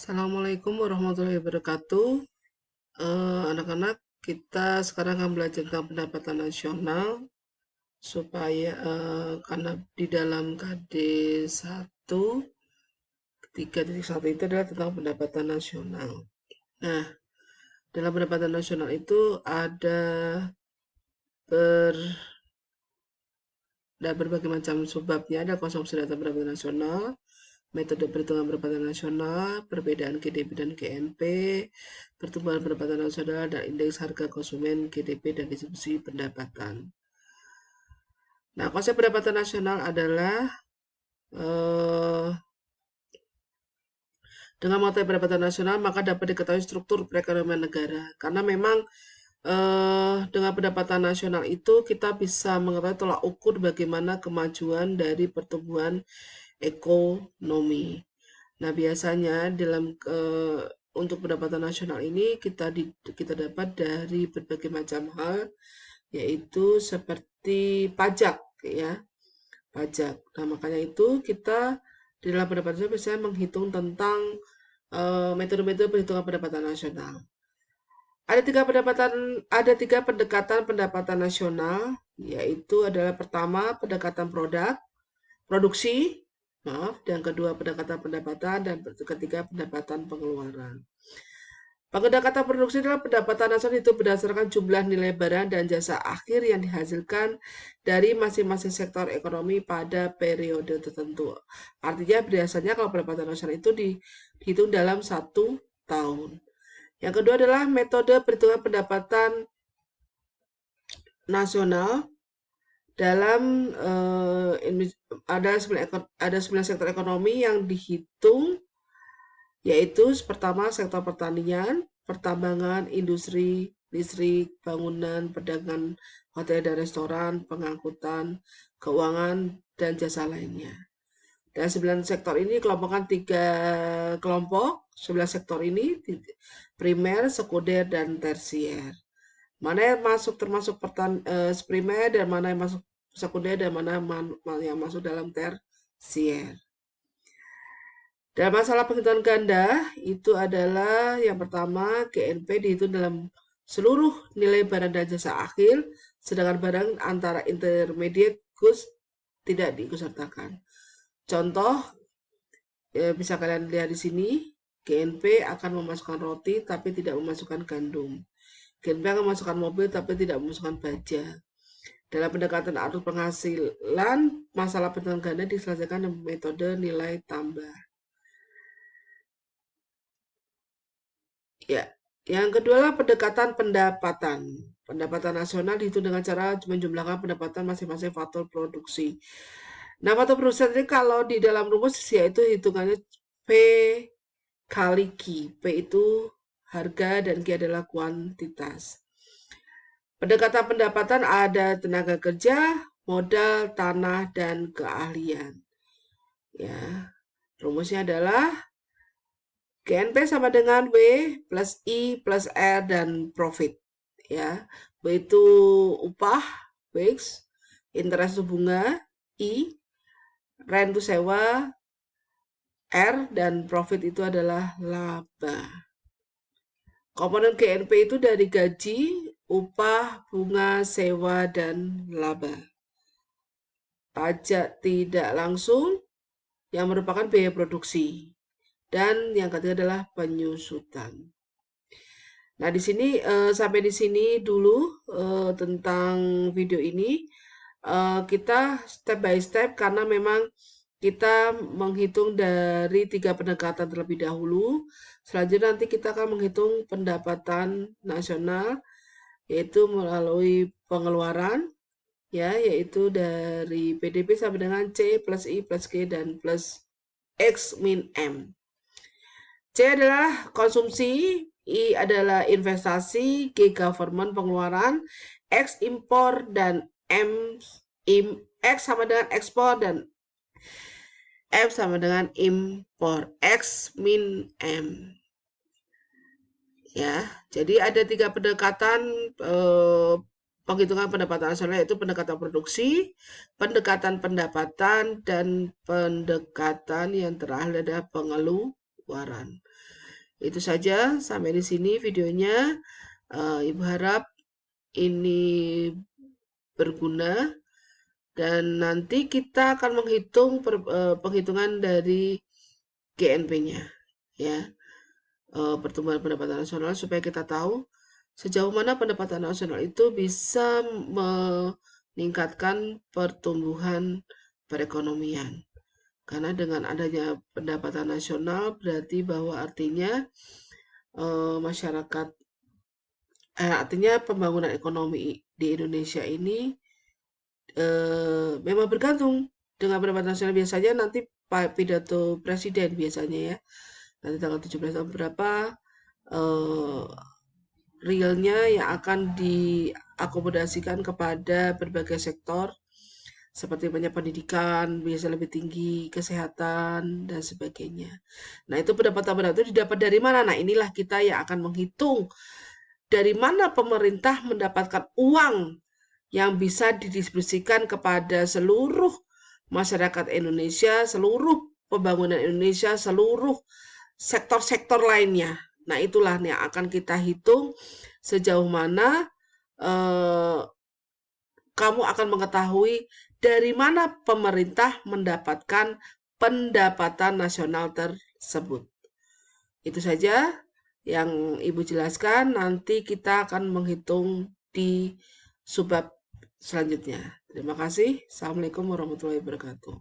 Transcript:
Assalamualaikum warahmatullahi wabarakatuh. Anak-anak, kita sekarang akan belajar tentang pendapatan nasional supaya karena di dalam KD 1 3.1 itu adalah tentang pendapatan nasional. Nah, dalam pendapatan nasional itu ada berbagai macam subbabnya, ada konsumsi data pendapatan nasional, metode perhitungan pendapatan nasional, perbedaan GDP dan GNP, pertumbuhan pendapatan nasional, dan indeks harga konsumen GDP dan distribusi pendapatan. Nah, konsep pendapatan nasional adalah dengan mengetahui pendapatan nasional maka dapat diketahui struktur perekonomian negara. Karena memang dengan pendapatan nasional itu kita bisa mengetahui tolak ukur bagaimana kemajuan dari pertumbuhan ekonomi. Nah, biasanya dalam untuk pendapatan nasional ini kita dapat dari berbagai macam hal, yaitu seperti pajak, ya, pajak. Nah, makanya itu kita di dalam pendapatan nasional biasanya menghitung tentang metode-metode perhitungan pendapatan nasional. Ada tiga pendekatan pendapatan nasional, yaitu adalah pertama pendekatan produksi, dan kedua pendekatan pendapatan, dan ketiga pendapatan pengeluaran. Pendekatan produksi adalah pendapatan nasional itu berdasarkan jumlah nilai barang dan jasa akhir yang dihasilkan dari masing-masing sektor ekonomi pada periode tertentu. Artinya biasanya kalau pendapatan nasional itu dihitung dalam 1 tahun. Yang kedua adalah metode perhitungan pendapatan nasional dalam ada 9 sektor ekonomi yang dihitung, yaitu pertama sektor pertanian, pertambangan, industri, listrik, bangunan, perdagangan, hotel dan restoran, pengangkutan, keuangan, dan jasa lainnya. Dan 9 sektor ini kelompokkan 3 kelompok. 11 sektor ini primer, sekunder, dan tersier. Mana yang masuk termasuk primer, dan mana yang masuk sekunder, dan mana yang masuk dalam tersier. Dalam masalah penghitungan ganda, itu adalah yang pertama, GNP dihitung dalam seluruh nilai barang dan jasa akhir, sedangkan barang antara intermediate goods tidak diikutsertakan. Contoh, bisa kalian lihat di sini, GNP akan memasukkan roti tapi tidak memasukkan gandum. GNP akan memasukkan mobil tapi tidak memasukkan baja. Dalam pendekatan arus penghasilan, masalah perhitungan ganda diselesaikan dengan metode nilai tambah. Ya, yang kedua adalah pendekatan pendapatan. Pendapatan nasional dihitung dengan cara menjumlahkan pendapatan masing-masing faktor produksi. Nah, faktor produksi ini kalau di dalam rumus yaitu hitungannya P kali Q. P itu harga dan Q adalah kuantitas. Pendekatan pendapatan ada tenaga kerja, modal, tanah, dan keahlian. Ya, rumusnya adalah GNP sama dengan W plus I plus R dan profit. Ya, W itu upah, wage, interest itu bunga, I, rent itu sewa, R, dan profit itu adalah laba. Komponen GNP itu dari gaji, upah, bunga, sewa, dan laba. Pajak tidak langsung yang merupakan biaya produksi. Dan yang ketiga adalah penyusutan. Nah, di sini sampai di sini dulu tentang video ini. Kita step by step karena memang kita menghitung dari 3 pendekatan terlebih dahulu. Selanjutnya nanti kita akan menghitung pendapatan nasional, yaitu melalui pengeluaran, ya, yaitu dari PDB sampai dengan C plus I plus G dan plus X min M. C adalah konsumsi, I adalah investasi, G government pengeluaran, X impor, dan X sama dengan ekspor, dan M sama dengan impor. X min M. Ya, jadi ada 3 pendekatan penghitungan pendapatan nasional, yaitu pendekatan produksi, pendekatan pendapatan, dan pendekatan yang terakhir adalah pengeluaran. pengeluaran. Itu saja sampai di sini videonya. Ibu harap ini berguna dan nanti kita akan menghitung penghitungan dari GNP-nya ya. Pertumbuhan pendapatan nasional supaya kita tahu sejauh mana pendapatan nasional itu bisa meningkatkan pertumbuhan perekonomian. Karena dengan adanya pendapatan nasional berarti bahwa artinya masyarakat artinya pembangunan ekonomi di Indonesia ini memang bergantung dengan pendapatan nasional. Biasanya nanti pidato presiden biasanya ya. Nanti tanggal 17 tahun berapa realnya yang akan diakomodasikan kepada berbagai sektor seperti banyak pendidikan, biasa lebih tinggi, kesehatan, dan sebagainya. Nah, itu pendapatan itu didapat dari mana? Nah, inilah kita yang akan menghitung dari mana pemerintah mendapatkan uang yang bisa didistribusikan kepada seluruh masyarakat Indonesia, seluruh pembangunan Indonesia, seluruh sektor-sektor lainnya. Nah, itulah yang akan kita hitung sejauh mana kamu akan mengetahui dari mana pemerintah mendapatkan pendapatan nasional tersebut. Itu saja yang Ibu jelaskan. Nanti kita akan menghitung di subbab selanjutnya. Terima kasih. Assalamualaikum warahmatullahi wabarakatuh.